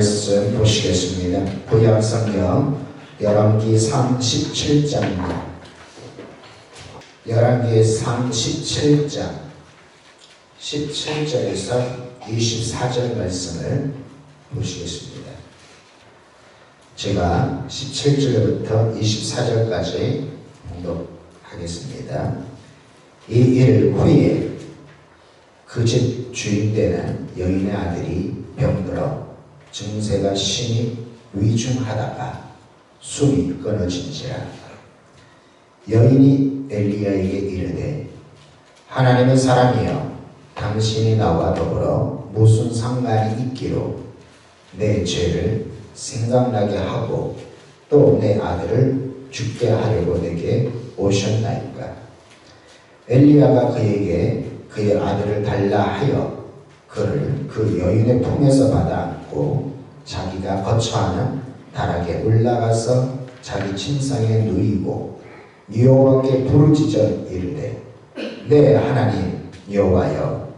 말씀 보시겠습니다. 구약성경 열왕기 37장입니다. 열왕기 37장 17절에서 24절 말씀을 보시겠습니다. 제가 17절부터 24절까지 봉독하겠습니다. 이 일 후에 그 집 주인 되는 여인의 아들이 병들어 증세가 심히 위중하다가 숨이 끊어진지라. 여인이 엘리야에게 이르되 하나님의 사람이여, 당신이 나와 더불어 무슨 상관이 있기로 내 죄를 생각나게 하고 또 내 아들을 죽게 하려고 내게 오셨나이까. 엘리야가 그에게 그의 아들을 달라 하여 그를 그 여인의 품에서 받아 안고 자기가 거처하는 다락에 올라가서 자기 침상에 누이고 여호와께 부르짖어 이르되 내 하나님 여호와여,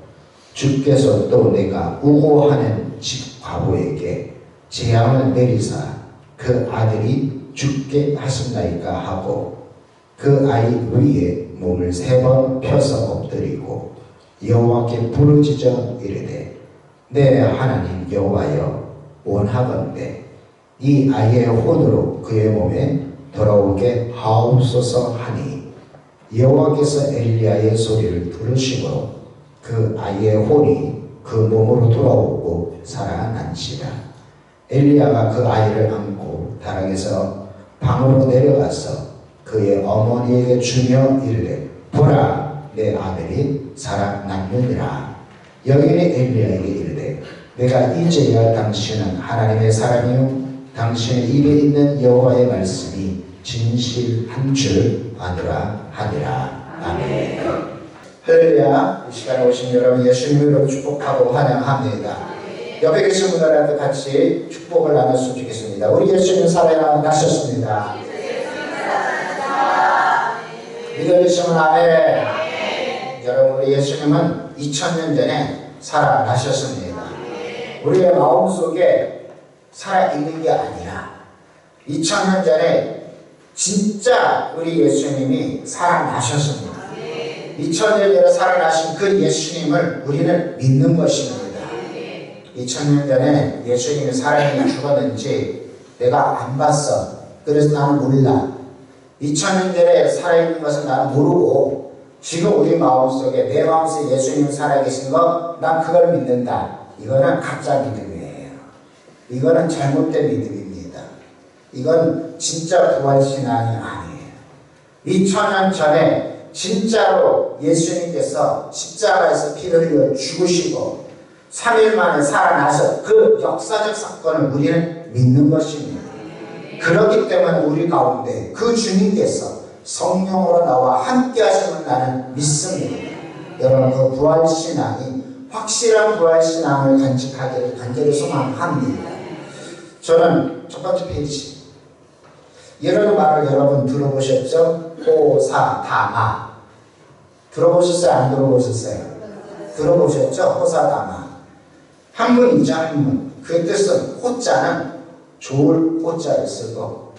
주께서 또 내가 우고하는 집 과부에게 재앙을 내리사 그 아들이 죽게 하셨나이까 하고 그 아이 위에 몸을 3번 펴서 엎드리고 여호와께 부르짖어 이르되 내 하나님 여호와여, 원하건대 이 아이의 혼으로 그의 몸에 돌아오게 하옵소서 하니 여호와께서 엘리야의 소리를 들으시므로 그 아이의 혼이 그 몸으로 돌아오고 살아난지라. 엘리야가 그 아이를 안고 다락에서 방으로 내려가서 그의 어머니에게 주며 이르되 보라, 내 아들이 살아났느니라. 여인이 엘리야에게 이르되 내가 이제야 당신은 하나님의 사람이요 당신의 입에 있는 여호와의 말씀이 진실한 줄 아노라 하니라. 아멘. 할렐루야. 이 시간에 오신 여러분 예수님으로 축복하고 환영합니다. 옆에 계신 분들한테 같이 축복을 나눴으면 좋겠습니다. 우리 예수님 살아나셨습니다. 믿으시면 아멘. 여러분, 우리 예수님은 2000년 전에 살아나셨습니다. 우리의 마음속에 살아있는 게 아니라 2000년 전에 진짜 우리 예수님이 살아나셨습니다. 2000년 전에 살아나신 그 예수님을 우리는 믿는 것입니다. 2000년 전에 예수님이 살아있는지 죽었는지 내가 안 봤어. 그래서 나는 몰라. 2000년 전에 살아있는 것은 나는 모르고 지금 우리 마음속에, 내 마음속에 예수님 살아계신 거, 난 그걸 믿는다. 이거는 가짜 믿음이에요. 이거는 잘못된 믿음입니다. 이건 진짜 부활신앙이 아니에요. 2000년 전에 진짜로 예수님께서 십자가에서 피를 흘려 죽으시고 3일 만에 살아나서 그 역사적 사건을 우리는 믿는 것입니다. 그렇기 때문에 우리 가운데 그 주님께서 성령으로 나와 함께 하심을 나는 믿습니다. 여러분, 그 부활신앙이 확실한 부활신앙을 간직하기를 간절히 소망합니다. 저는 첫 번째 페이지, 이런 말을 여러분 들어보셨죠? 호사다마. 들어보셨어요? 안 들어보셨어요? 들어보셨죠? 호사다마. 한문이죠, 한문. 그 뜻은 호자는 좋을 호자를 쓰고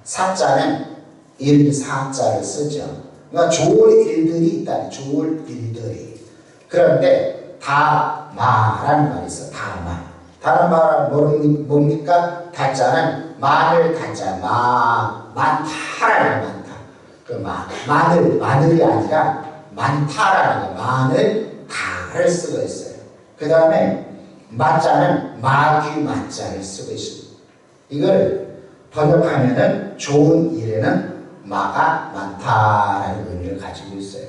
사자는 일사자를 쓰죠. 그러니까 좋을 일들이 있다. 좋을 일들이. 그런데 다마라는 말이 있어. 다마. 다른 말은 뭡니까? 다자는 마늘 다자. 많다라는 많다. 그 마늘이 아니라 많다라는 거. 마늘 다를 쓰고 있어요. 그 다음에 마자는 마귀 마자를 쓰고 있습니다. 이걸 번역하면은 좋은 일에는 마가 많다라는 의미를 가지고 있어요.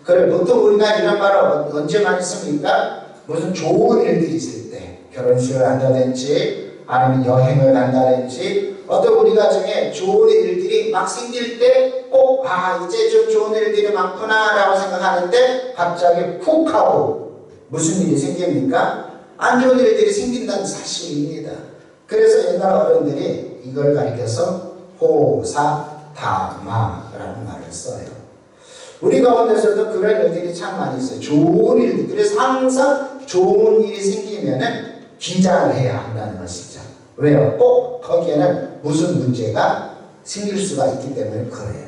그래, 보통 우리가 이런 말을 언제 많이 씁니까? 무슨 좋은 일들이 있을 때, 결혼식을 한다든지 아니면 여행을 간다든지 어떤 우리 가정에 좋은 일들이 막 생길 때 꼭 이제 좀 좋은 일들이 많구나 라고 생각하는데 갑자기 푹 하고 무슨 일이 생깁니까? 안 좋은 일들이 생긴다는 사실입니다. 그래서 옛날 어른들이 이걸 가리켜서 호사다마라는 말을 써요. 우리 가운데서도 그런 일들이 참 많이 있어요. 좋은 일들. 그래서 항상 좋은 일이 생기면은 기자를 해야 한다는 것이죠. 왜요? 꼭 거기에는 무슨 문제가 생길 수가 있기 때문에 그래요.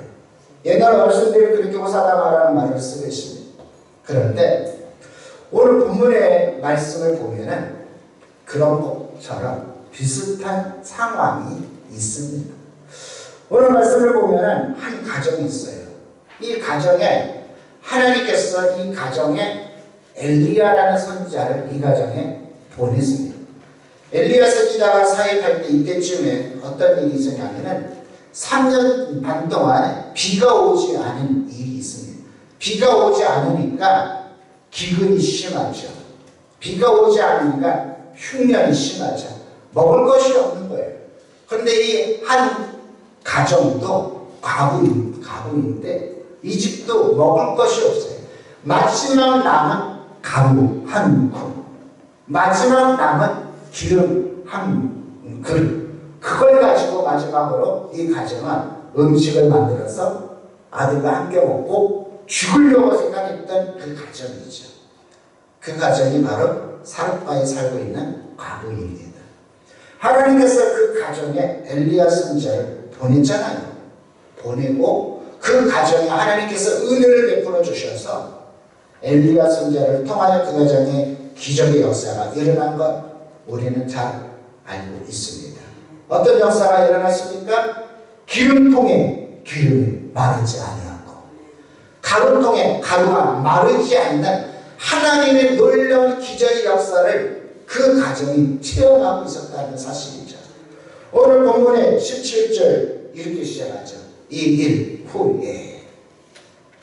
옛날 어르신들이 그렇게 호사다마라는 말을 쓰고 있습니다. 그런데 오늘 본문의 말씀을 보면은 그런 것처럼 비슷한 상황이 있습니다. 오늘 말씀을 보면은 한 가정이 있어요. 이 가정에 하나님께서 이 가정에 엘리야라는 선지자를 이 가정에 보냈습니다. 엘리야 선지자가 사역할 때 이때쯤에 어떤 일이 있었냐면은 3년 반 동안 비가 오지 않은 일이 있습니다. 비가 오지 않으니까 기근이 심하죠. 비가 오지 않으니까 흉년이 심하죠. 먹을 것이 없는 거예요. 그런데 이 한 가정도 과부인데 이 집도 먹을 것이 없어요. 마지막 남은 가루 한 움큼, 마지막 남은 기름 한 그릇, 그걸 가지고 마지막으로 이 가정은 음식을 만들어서 아들과 함께 먹고 죽으려고 생각했던 그 가정이죠. 그 가정이 바로 사르바에 살고 있는 과부입니다. 하나님께서 그 가정에 엘리야 선지자를 보냈잖아요. 보내고 그 가정에 하나님께서 은혜를 베풀어 주셔서 엘리야 선지자를 통하여 그 가정에 기적의 역사가 일어난 것 우리는 잘 알고 있습니다. 어떤 역사가 일어났습니까? 기름통에 기름이 마르지 아니하고 가루통에 가루가 마르지 않는 하나님의 놀라운 기적의 역사를 그 가정이 체험하고 있었다는 사실이죠. 오늘 본문의 17절 이렇게 시작하죠. 이 일 후에,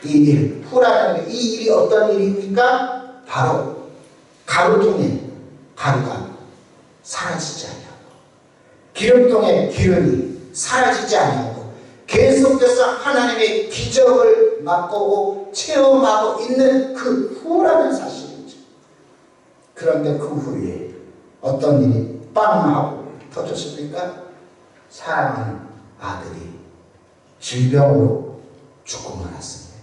이 일 후라는 이 일이 어떤 일입니까? 바로 가루통에 가루가 사라지지 아니하고 기름통에 기름이 사라지지 아니하고 계속해서 하나님의 기적을 맛보고 체험하고 있는 그 후라는 사실이죠. 그런데 그 후에 어떤 일이 빵 하고 터졌습니까? 사랑하는 아들이 질병으로 죽고 말았습니다.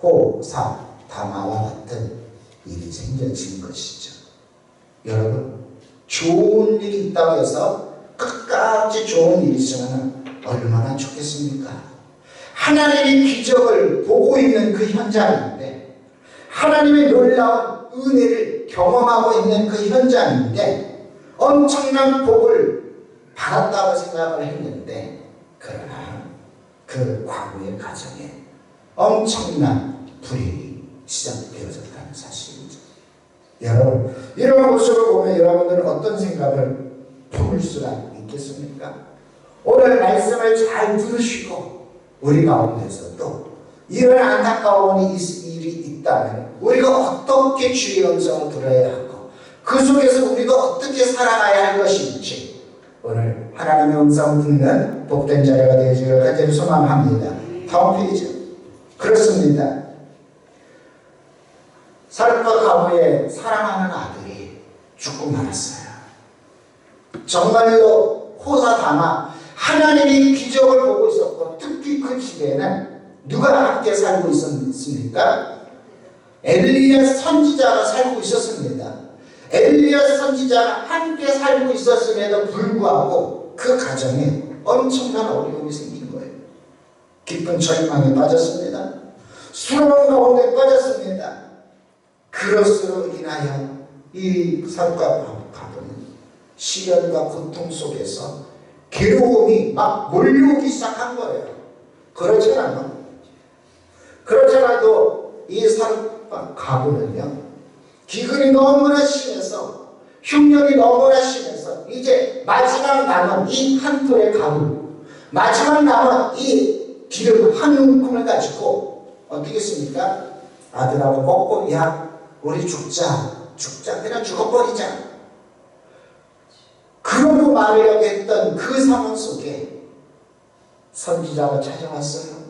호사다마와 같은 일이 생겨진 것이죠. 여러분, 좋은 일이 있다고 해서 끝까지 좋은 일이 있으면 얼마나 좋겠습니까? 하나님의 기적을 보고 있는 그 현장인데, 하나님의 놀라운 은혜를 경험하고 있는 그 현장인데 엄청난 복을 받았다고 생각을 했는데, 그러나 그 과거의 가정에 엄청난 불행이 시작되어졌다는 사실이죠. 여러분, 이런 모습을 보면 여러분들은 어떤 생각을 품을 수가 있겠습니까? 오늘 말씀을 잘 들으시고 우리 가운데서도 이런 안타까운 일이 있다면 우리가 어떻게 주의 음성을 들어야 하고 그 속에서 우리가 어떻게 살아가야 할 것인지 오늘 하나님의 음성 듣는 복된 자녀가 되시기를 간절히 소망합니다. 다음 페이지. 그렇습니다. 사르파 가부의 사랑하는 아들이 죽고 말았어요. 정말로 호사다마 하나님이 기적을 보고 있었고 특히 그 집에는 누가 함께 살고 있었습니까? 엘리야 선지자가 살고 있었습니다. 엘리야 선지자가 함께 살고 있었음에도 불구하고 그 가정에 엄청난 어려움이 생긴 거예요. 깊은 절망에 빠졌습니다. 수렁 가운데 빠졌습니다. 그것으로 인하여 이 사르파 가부는 시련과 고통 속에서 괴로움이 막 몰려오기 시작한 거예요. 그렇잖아도 이 사르파 가부는요, 기근이 너무나 심해서 흉년이 너무나 심해서 이제 마지막 남은 이 한 톨의 가루, 마지막 남은 이 기름 한 움큼을 가지고 어떻게 했습니까? 아들하고 먹고, 야 우리 죽자 그냥 죽어버리자, 그러고 말하려고 했던 그 상황 속에 선지자가 찾아왔어요.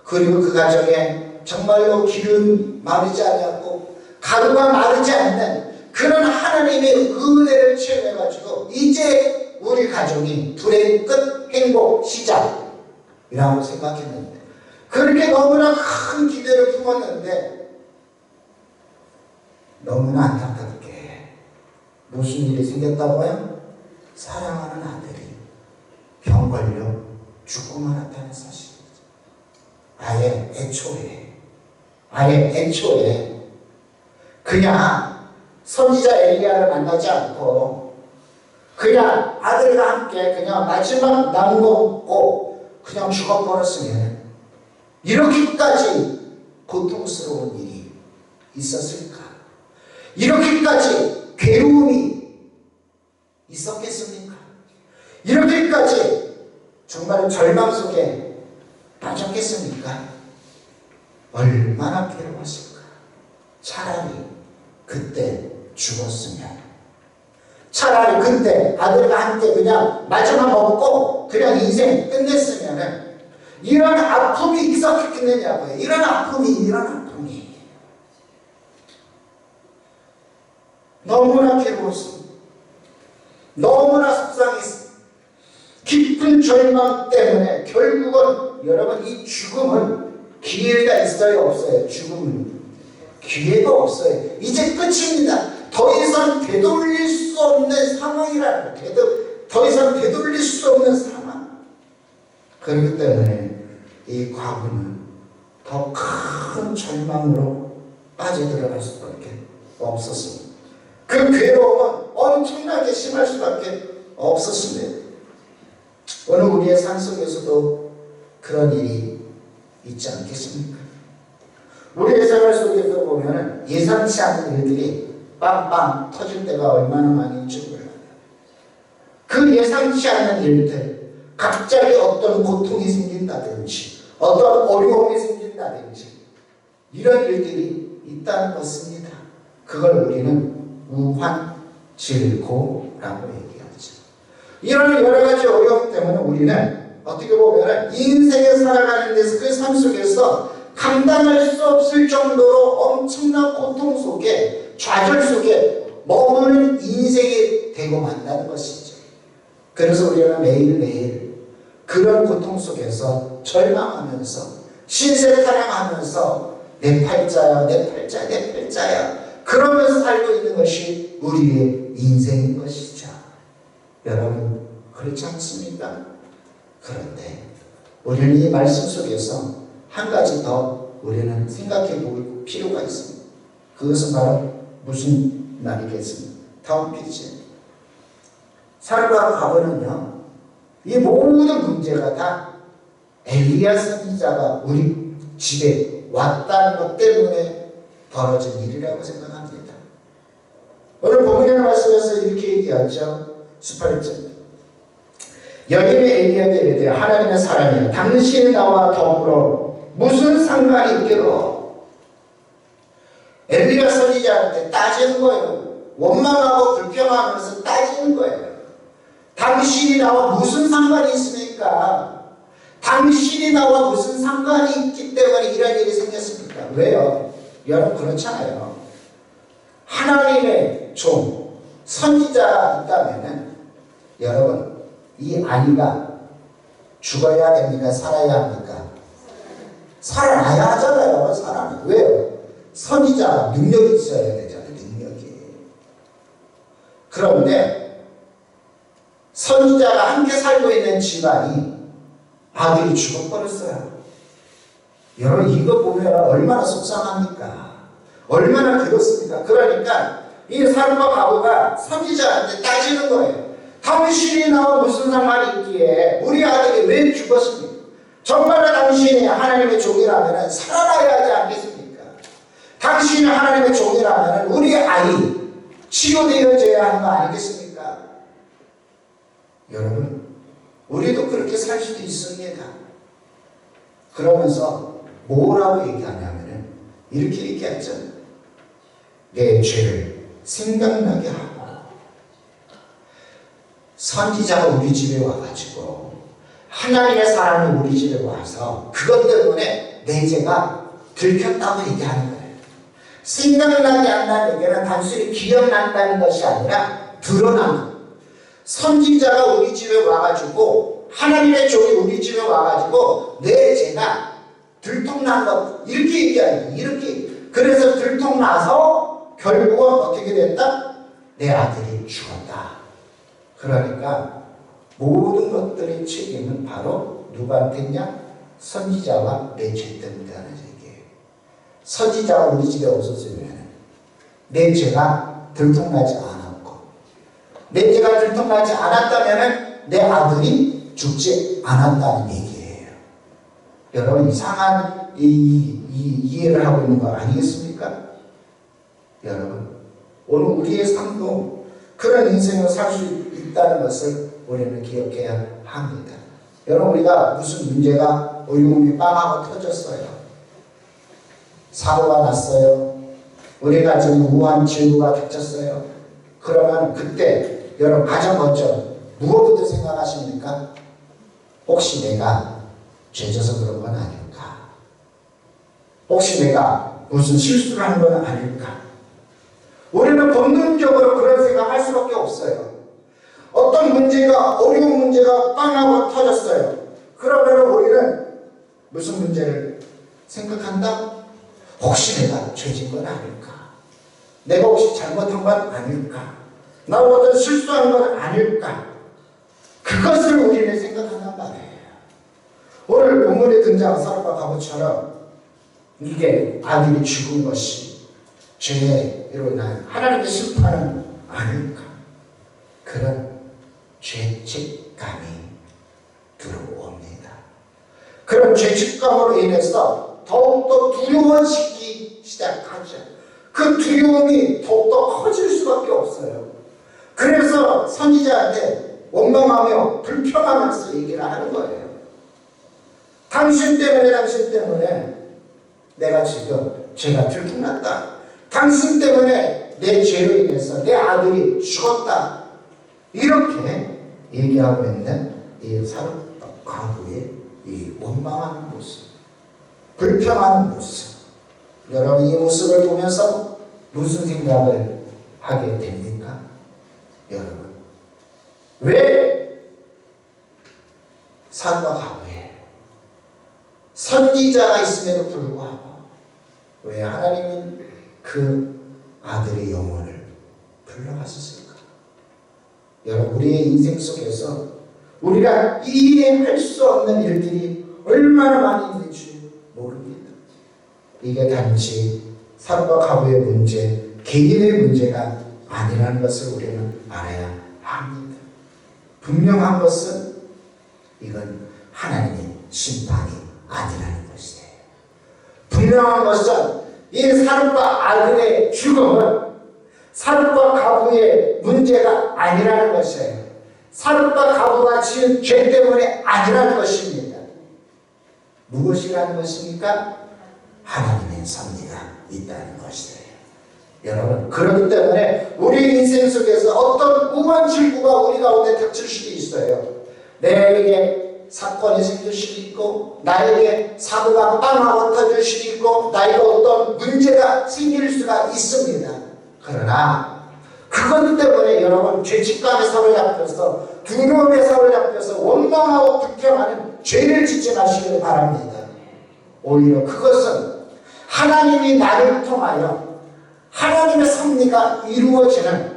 그리고 그 가정에 정말로 기름 마르지 않았고 가루가 마르지 않는 그런 하나님의 은혜를 체험해가지고 이제 우리 가족이 불의 끝 행복 시작이라고 생각했는데, 그렇게 너무나 큰 기대를 품었는데 너무나 안타깝게 무슨 일이 생겼다고요? 사랑하는 아들이 병 걸려 죽고 말았다는 사실이죠. 아예 애초에 그냥 선지자 엘리야를 만나지 않고 그냥 아들과 함께 그냥 마지막 남은 거 먹고 그냥 죽어버렸으면 이렇게까지 고통스러운 일이 있었을까? 이렇게까지 괴로움이 있었겠습니까? 이렇게까지 정말 절망 속에 빠졌겠습니까? 얼마나 괴로웠을까? 차라리 그때 죽었으면, 차라리 그때 아들과 함께 그냥 마지막 먹고 그냥 인생 끝냈으면 이런 아픔이 있었겠느냐고요. 이런 아픔이 너무나 괴로웠습니다. 너무나 속상했습니다. 깊은 절망 때문에 결국은 여러분 이 죽음은 기회가 있어요 없어요? 죽음은 기회가 없어요. 이제 끝입니다. 더 이상 되돌릴 수 없는 상황이라는 거예요. 더 이상 되돌릴 수 없는 상황. 그렇기 때문에 이 과부는 더 큰 절망으로 빠져들어갈 수밖에 없었습니다. 그 괴로움은 엄청나게 심할 수밖에 없었습니다. 오늘 우리의 삶 속에서도 그런 일이 있지 않겠습니까? 우리의 생활 속에서 보면 예상치 않은 일들이 빵빵 터질 때가 얼마나 많은지 몰라요. 그 예상치 않은 일들, 갑자기 어떤 고통이 생긴다든지 어떤 어려움이 생긴다든지 이런 일들이 있다는 것입니다. 그걸 우리는 우환질고라고 얘기하죠. 이런 여러 가지 어려움 때문에 우리는 어떻게 보면 인생에 살아가는 데서 그 삶 속에서 감당할 수 없을 정도로 엄청난 고통 속에, 좌절 속에 머무는 인생이 되고 만다는 것이죠. 그래서 우리는 매일매일 그런 고통 속에서 절망하면서 신세타령하면서 내 팔자야 그러면서 살고 있는 것이 우리의 인생인 것이죠. 여러분 그렇지 않습니까? 그런데 우리는 이 말씀 속에서 한 가지 더 우리는 생각해 볼 필요가 있습니다. 그것은 바로 무슨 말이겠습니까? 다음 페이지. 살과 과부는요, 이 모든 문제가 다 엘리야 선지자가 우리 집에 왔다는 것 때문에 벌어진 일이라고 생각합니다. 오늘 본문의 말씀에서 이렇게 얘기하죠. 18절. 여인의 엘리야에게 이르되 하나님의 사람이여 당신이 나와 더불어 무슨 상관이 있기로. 엘리야 선지자한테 따지는 거예요. 원망하고 불평하면서 따지는 거예요. 당신이 나와 무슨 상관이 있습니까? 당신이 나와 무슨 상관이 있기 때문에 이런 일이 생겼습니까? 왜요? 여러분 그렇잖아요. 하나님의 종, 선지자가 있다면 여러분 이 아이가 죽어야 됩니까? 살아야 합니까? 살아나야 하잖아요. 살아나. 왜요? 선지자가 능력이 있어야 되잖아요. 능력이. 그런데 선지자가 함께 살고 있는 집안이 아들이 죽어버렸어요. 여러분 이거 보면 얼마나 속상합니까? 얼마나 괴롭습니까? 그러니까 이 살과 과부가 선지자한테 따지는 거예요. 당신이 나와 무슨 상관이 있기에 우리 아들이 왜 죽었습니까? 정말로 당신이 하나님의 종이라면 살아나야 하지 않겠습니까? 당신이 하나님의 종이라면 우리 아이 치유되어져야 하는 거 아니겠습니까? 여러분 우리도 그렇게 살 수도 있습니다. 그러면서 뭐라고 얘기하냐면 이렇게 얘기하죠. 내 죄를 생각나게 하고 선지자가 우리 집에 와가지고 하나님의 사람이 우리 집에 와서 그것 때문에 내 죄가 들켰다고 얘기하는 거예요. 생각나게 한다는 얘기는 단순히 기억난다는 것이 아니라 드러난 것. 선지자가 우리 집에 와가지고 하나님의 종이 우리 집에 와가지고 내 죄가 들통난 것 이렇게 얘기하는 거예요. 이렇게. 그래서 들통나서 결국은 어떻게 됐다? 내 아들이 죽었다. 그러니까 모든 것들의 책임은 바로 누구한테 있냐? 선지자와 내 죄 때문이라는 얘기예요. 선지자가 우리 집에 없었으면 내 죄가 들통나지 않았고, 내 죄가 들통나지 않았다면 내 아들이 죽지 않았다는 얘기예요. 여러분 이상한 이해를 하고 있는 거 아니겠습니까? 여러분 오늘 우리의 삶도 그런 인생을 살 수 있다는 것을 우리는 기억해야 합니다. 여러분 우리가 무슨 문제가 어려움이 빵하고 터졌어요. 사고가 났어요. 우리가 지금 우한 질구가 닥쳤어요. 그러면 그때 여러분 가장 먼저 무엇부터 생각하십니까? 혹시 내가 죄져서 그런 건 아닐까? 혹시 내가 무슨 실수를 한 건 아닐까? 우리는 본능적으로 그런 생각할 수밖에 없어요. 어떤 문제가, 어려운 문제가 빵하고 터졌어요. 그러면 우리는 무슨 문제를 생각한다? 혹시 내가 죄진 건 아닐까? 내가 혹시 잘못한 건 아닐까? 나가 어떤 실수한 건 아닐까? 그것을 우리는 생각한단 말이에요. 오늘 본문에 등장한 사람과 가부처럼 이게 아들이 죽은 것이 죄로 인한 하나님의 심판은 아닐까? 그런 죄책감이 들어옵니다. 그런 죄책감으로 인해서 더욱더 두려워지기 시작하죠. 그 두려움이 더욱더 커질 수밖에 없어요. 그래서 선지자한테 원망하며 불평하면서 얘기를 하는 거예요. 당신 때문에 내가 지금 죄가 들통났다. 당신 때문에 내 죄로 인해서 내 아들이 죽었다. 이렇게 얘기하고 있는 이 사렙 과부의 이 원망하는 모습, 불평하는 모습. 여러분 이 모습을 보면서 무슨 생각을 하게 됩니까? 여러분 왜 사렙과 과부에 선지자가 있음에도 불구하고 왜 하나님은 그 아들의 영혼을 불러갔었을까? 여러분 우리의 인생 속에서 우리가 이해할 수 없는 일들이 얼마나 많이 있는지 모릅니다. 이게 단지 사렙과 과부의 문제, 개인의 문제가 아니라는 것을 우리는 알아야 합니다. 분명한 것은 이건 하나님의 심판이 아니라는 것이에요. 분명한 것은 이 사렙과 아들의 죽음은 사렙과 과부의 문제가 아니라는 것이에요. 사렙과 과부가 지은 죄 때문에 아니라는 것입니다. 무엇이라는 것입니까? 하나님의 섭리가 있다는 것이에요. 여러분 그렇기 때문에 우리 인생 속에서 어떤 우한 질구가 우리 가운데 닥칠 수도 있어요. 내게 사건이 생길 수도 있고 나에게 사고가 빵하고 터질 수도 있고 나에게 어떤 문제가 생길 수가 있습니다. 그러나 그것 때문에 여러분 죄책감에 사로잡혀서 두려움에 사로잡혀서 원망하고 불평하는 죄를 짓지 마시길 바랍니다. 오히려 그것은 하나님이 나를 통하여 하나님의 섭리가 이루어지는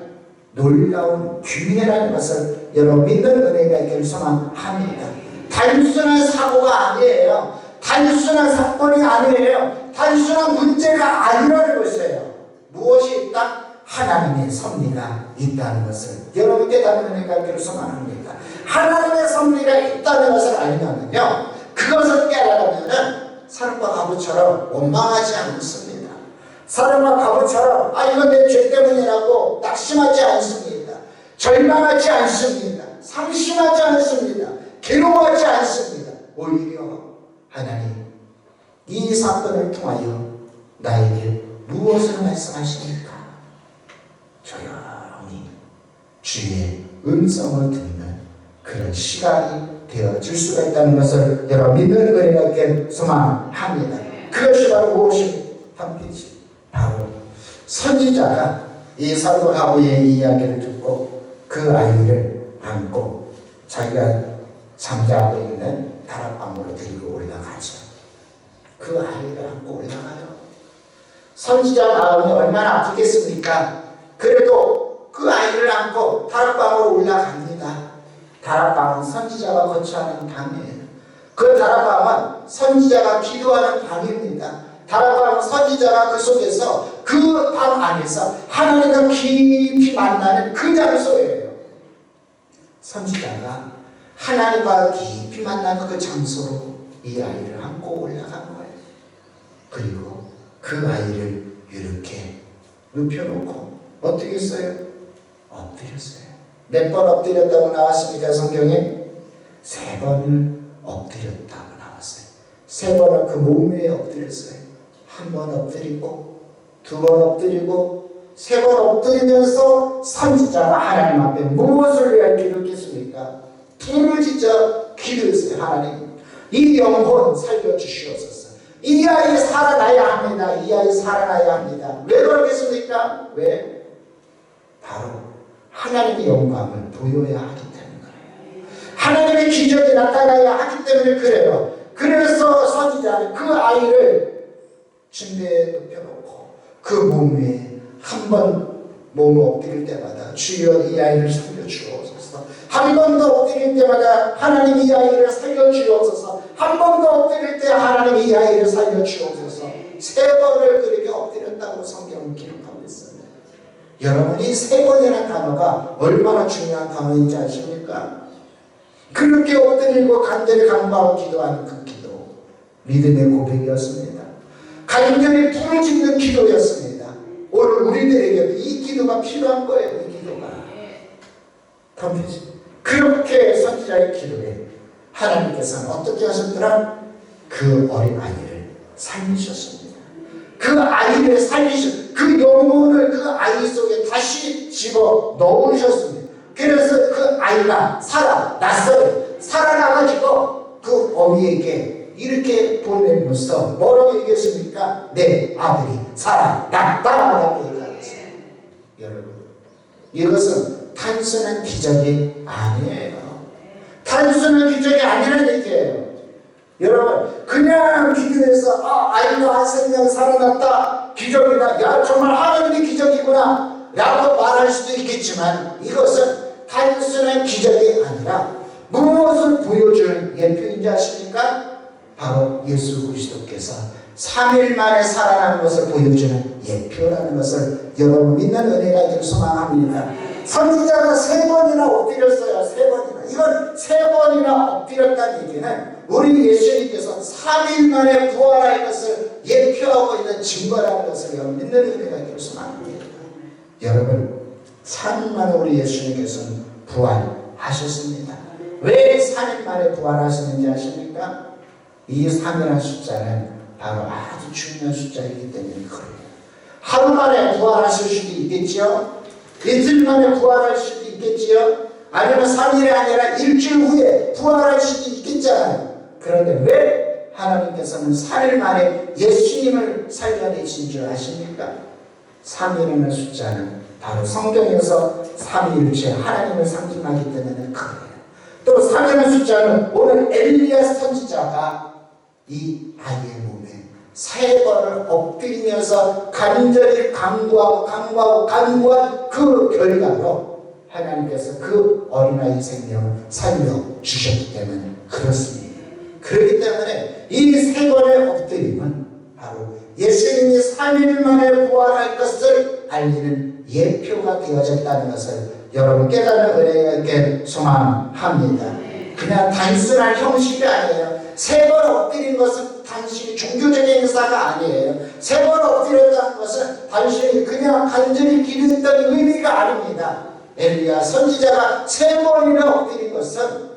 놀라운 기회라는 것을 여러분 믿는 은혜가 있기를 소망합니다. 단순한 사고가 아니에요. 단순한 사건이 아니에요. 단순한 문제가 아니라는 것이에요. 무엇이 있다? 하나님의 섭리가 있다는 것을 여러분 깨닫는 은혜가 있기를 소망합니다. 하나님의 섭리가 있다는 것을 알면요, 그것을 깨달으면은 사렙과 과부처럼 원망하지 않습니다. 사렙과 과부처럼 이건 내 죄 때문이라고 낙심하지 않습니다. 절망하지 않습니다. 상심하지 않습니다. 괴로워하지 않습니다. 오히려 하나님 이 사건을 통하여 나에게 무엇을 말씀하십니까? 조용히 주의 음성을 듣는 그런 시간이 되어질 수가 있다는 것을 여러분 믿는 은혜가 있게 소망합니다. 그것이 바로 무엇입니까? 바로 선지자가 이 사렙과 과부의 이야기를 듣고 그 아이를 안고 자기가 잠자고 있는 다락방으로 데리고 올라가죠. 그 아이를 안고 올라가요. 선지자 마음이 얼마나 아프겠습니까? 그래도 그 아이를 안고 다락방으로 올라갑니다. 다락방은 선지자가 거처하는 방이에요. 그 다락방은 선지자가 기도하는 방입니다. 다락방은 선지자가 그 속에서 그 방 안에서 하나님과 깊이 만나는 그 장소예요. 선지자가 하나님과 깊이 만나는 그 장소로 이 아이를 안고 올라간 거예요. 그리고 그 아이를 이렇게 눕혀놓고 어떻게 했어요? 엎드렸어요. 몇 번 엎드렸다고 나왔습니까? 성경에 3번을 엎드렸다고 나왔어요. 3번을 그 몸 위에 엎드렸어요. 한 번 엎드리고 2번 엎드리고 3번 엎드리면서 선지자가 하나님 앞에 무엇을 위하여 기도했습니까? 부르짖어 기도했어요. 하나님, 이 영혼 살려주시옵소서. 이 아이 살아나야 합니다. 이 아이 살아나야 합니다. 왜 그러겠습니까? 왜? 바로 하나님의 영광을 보여야 하기 때문에 그래요. 하나님의 기적이 나타나야 하기 때문에 그래요. 그래서 선지자는 그 아이를 침대에 눕혀놓고 그 몸 위에 한 번 몸을 엎드릴 때마다 주여 이 아이를 살려주옵소서. 한 번 더 엎드릴 때마다 하나님 이 아이를 살려주옵소서. 한 번 더 엎드릴 때 하나님 이 아이를 살려주옵소서. 3번을 그렇게 엎드렸다고 성경은 기록하고 있습니다. 여러분, 이 3번이라는 단어가 얼마나 중요한 단어인지 아십니까? 그렇게 엎드리고 간절히 간구하고 기도하는 그 기도, 믿음의 고백이었습니다. 간절히 부르짖는 기도였습니다. 오늘 우리들에게도 이 기도가 필요한 거예요. 이 기도가 그렇게 선지자의 기도에 하나님께서는 어떻게 하셨더라? 그 어린 아이를 살리셨습니다. 그 아이를 그 영혼을 그 아이 속에 다시 집어 넣으셨습니다. 그래서 그 아이가 살아났어요. 살아나가지고 그 어미에게 이렇게 보내면서 뭐라고 얘기했습니까? 내 아들이 살아났다라고 얘기했어요. 여러분, 이것은 단순한 기적이 아니에요. 단순한 기적이 아니라는 얘기예요. 여러분, 그냥 기도해서 아이가 한 생명 살아났다, 기적이다, 야 정말 하나님의 기적이구나 라고 말할 수도 있겠지만, 이것은 단순한 기적이 아니라 무엇을 보여주는 예표인지 아십니까? 바로 예수 그리스도께서 3일 만에 살아나는 것을 보여주는 예표라는 것을 여러분 믿는 은혜가 있기를 소망합니다. 선지자가 3번이나 엎드렸어요. 3번이나. 이건 3번이나 엎드렸다는 얘기는 우리 예수님께서 3일 만에 부활할 것을 예표하고 있는 증거라는 것을 여러분 믿는 은혜가 있기를 소망합니다. 여러분, 3일 만에 우리 예수님께서는 부활하셨습니다. 왜 3일 만에 부활하셨는지 아십니까? 이 3이라는 숫자는 바로 아주 중요한 숫자이기 때문에 그래요. 하루 만에 부활하실 수도 있겠지요. 이틀 만에 부활할 수도 있겠지요. 아니면 3일이 아니라 일주일 후에 부활할 수도 있겠잖아요. 그런데 왜 하나님께서는 3일 만에 예수님을 살려내신 줄 아십니까? 3이라는 숫자는 바로 성경에서 삼위일체 하나님을 상징하기 때문에 그래요. 또 3이라는 숫자는 오늘 엘리야 선지자가 이 아이의 몸에 3번을 엎드리면서 간절히 간구한 그 결과로 하나님께서 그 어린아이 생명을 살려주셨기 때문에 그렇습니다. 그렇기 때문에 이 3번의 엎드림은 바로 예수님이 3일 만에 부활할 것을 알리는 예표가 되어졌다는 것을 여러분 깨닫는 은혜가 있게 소망합니다. 그냥 단순한 형식이 아니에요. 3번 엎드린 것은 단순히 종교적인 행사가 아니에요. 3번 엎드렸다는 것은 단순히 그냥 간절히 기도했던 의미가 아닙니다. 엘리야 선지자가 3번이나 엎드린 것은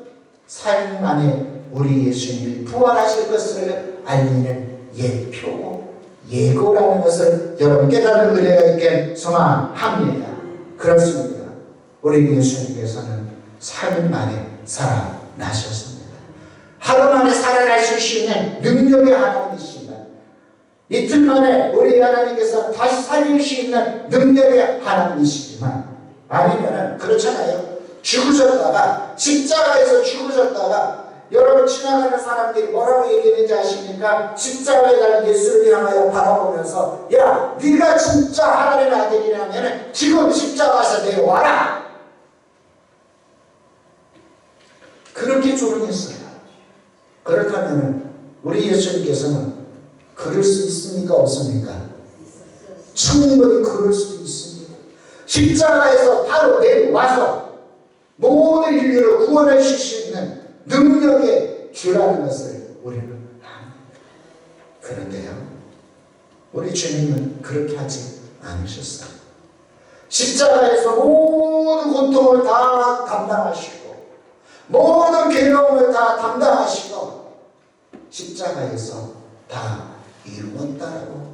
4일 만에 우리 예수님이 부활하실 것을 알리는 예표고 예고라는 것을 여러분 깨닫는 은혜가 있게 소망합니다. 그렇습니다. 우리 예수님께서는 3일 만에 살아나셨습니다. 하루 만에 살아날 수 있는 능력의 하나님이십니다. 이틀 만에 우리 하나님께서 다시 살릴 수 있는 능력의 하나님이시지만, 아니면은 그렇잖아요. 죽으셨다가 십자가에서 죽으셨다가 여러분 지나가는 사람들이 뭐라고 얘기했는지 아십니까? 십자가에 달린 예수를 향하여 바라보면서 야 네가 진짜 하나님의 아들이라면 지금 십자가에서 내려와라. 그렇게 조롱했어요. 그렇다면 우리 예수님께서는 그럴 수 있습니까? 없습니까? 충분히 그럴 수도 있습니다. 십자가에서 바로 내려와서 모든 인류를 구원하실 수 있는 능력의 주라는 것을 우리는 압니다. 그런데요, 우리 주님은 그렇게 하지 않으셨어요. 십자가에서 모든 고통을 다 감당하시고 모든 괴로움을 다 감당하시고 십자가에서 다 이루었다라고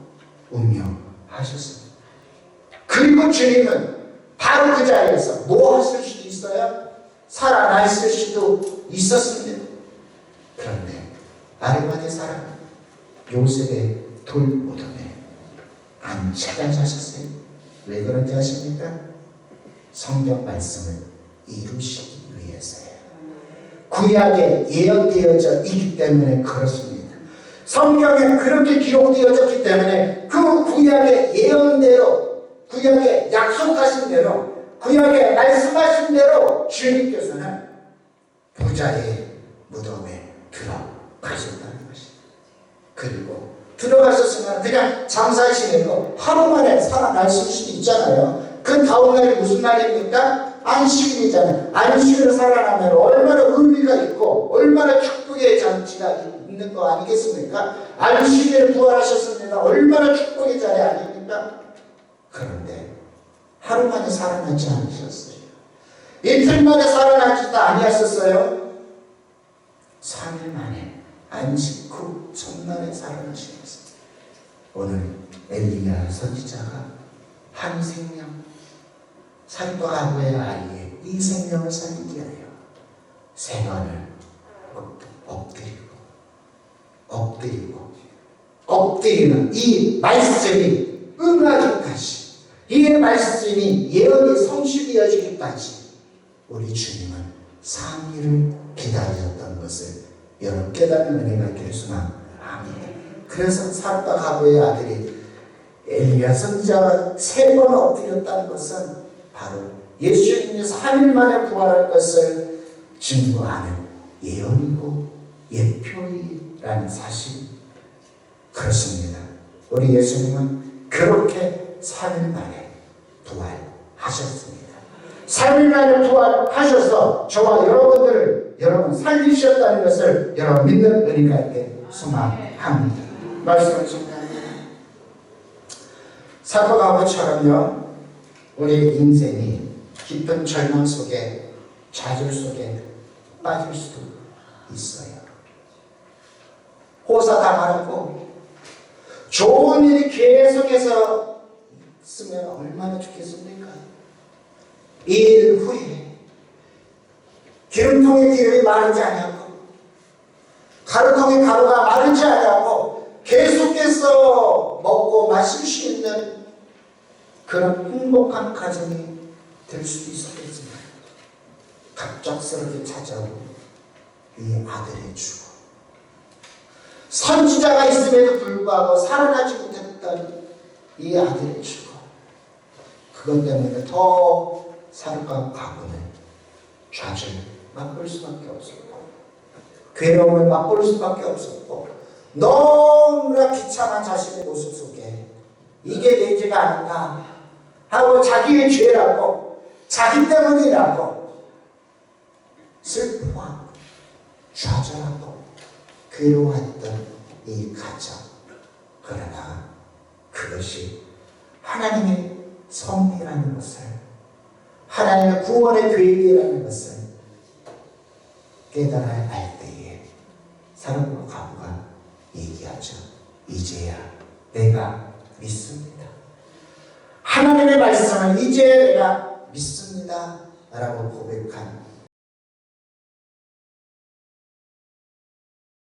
운명하셨습니다. 그리고 주님은 바로 그 자리에서 뭐 하실 수도 있어요? 살아났을 수도 있었습니다. 그런데 아리마대 사람 요셉의 돌무덤에 안 찾아가셨어요. 왜 그런지 아십니까? 성경 말씀을 이루시기 위해서예요. 구약에 예언되어져 있기 때문에 그렇습니다. 성경에 그렇게 기록되어졌기 때문에 그 구약의 예언대로, 구약에 약속하신 대로, 구약에 말씀하신 대로 주님께서는 부자의 무덤에 들어가셨다는 것입니다. 그리고 들어가셨으면 그냥 잠시 지내고 하루 만에 살아날 수도 있잖아요. 그 다음 날이 무슨 날입니까? 안식일이잖아요. 안식일을 살아나면 얼마나 의미가 있고 얼마나 축복의 잔치가 있는 거 아니겠습니까? 안식일에 부활하셨습니다. 얼마나 축복의 자리 아닙니까? 그런데 하루 만에 살아나지 않으셨어요. 이틀 만에 살아나지도 아니었어요. 3일 만에 안식 후 첫날에 살아나시면서 오늘 엘리야 선지자가 한 생명 살과 아부의 아이의 이 생명을 살리기 위하여 3번을 엎드리는 이 말씀이 응하기까지, 이 말씀이 예언이 성취되어지기까지 우리 주님은 3일을 기다리셨던 것을 여러분 깨닫는 은혜가 있기를 소망합니다. 그래서 살과 가부의 아들이 엘리야 선지자가 3번 엎드렸다는 것은 바로 예수님이 3일 만에 부활할 것을 증거하는 예언이고 예표이라는 사실. 그렇습니다. 우리 예수님은 그렇게 3일 만에 부활하셨습니다. 3일 만에 부활하셔서 저와 여러분들을 여러분 살리셨다는 것을 여러분 믿는 은혜가 있게 소망합니다. 말씀을 정리합니다. 사도가 아버처럼요, 우리 인생이 깊은 절망 속에, 좌절 속에 빠질 수도 있어요. 호사당하고 좋은 일이 계속해서 있으면 얼마나 좋겠습니까? 이 일 후에 기름통의 기름이 마르지 않냐고, 가루통의 가루가 마르지 않냐고 계속해서 먹고 마실 수 있는 그런 행복한 가정이 될 수도 있었겠지만 갑작스럽게 찾아온 이 아들의 죽음, 선지자가 있음에도 불구하고 살아나지 못했던 이 아들의 죽음, 그것 때문에 더 살과 가부는 좌절 맛볼 수밖에 없었고 괴로움을 맛볼 수밖에 없었고 너무나 비참한 자신의 모습 속에 이게 내 죄가 아닌가 하고 자기의 죄라고, 자기 때문이라고 슬퍼하고 좌절하고 괴로워했던 이 가정. 그러나 그것이 하나님의 섭리라는 것을, 하나님의 구원의 계획이라는 것을 깨달아야 할 때에 사람과 가부가 얘기하죠. 이제야 내가 믿습니다. 하나님의 말씀을 이제 내가 믿습니다 라고 고백한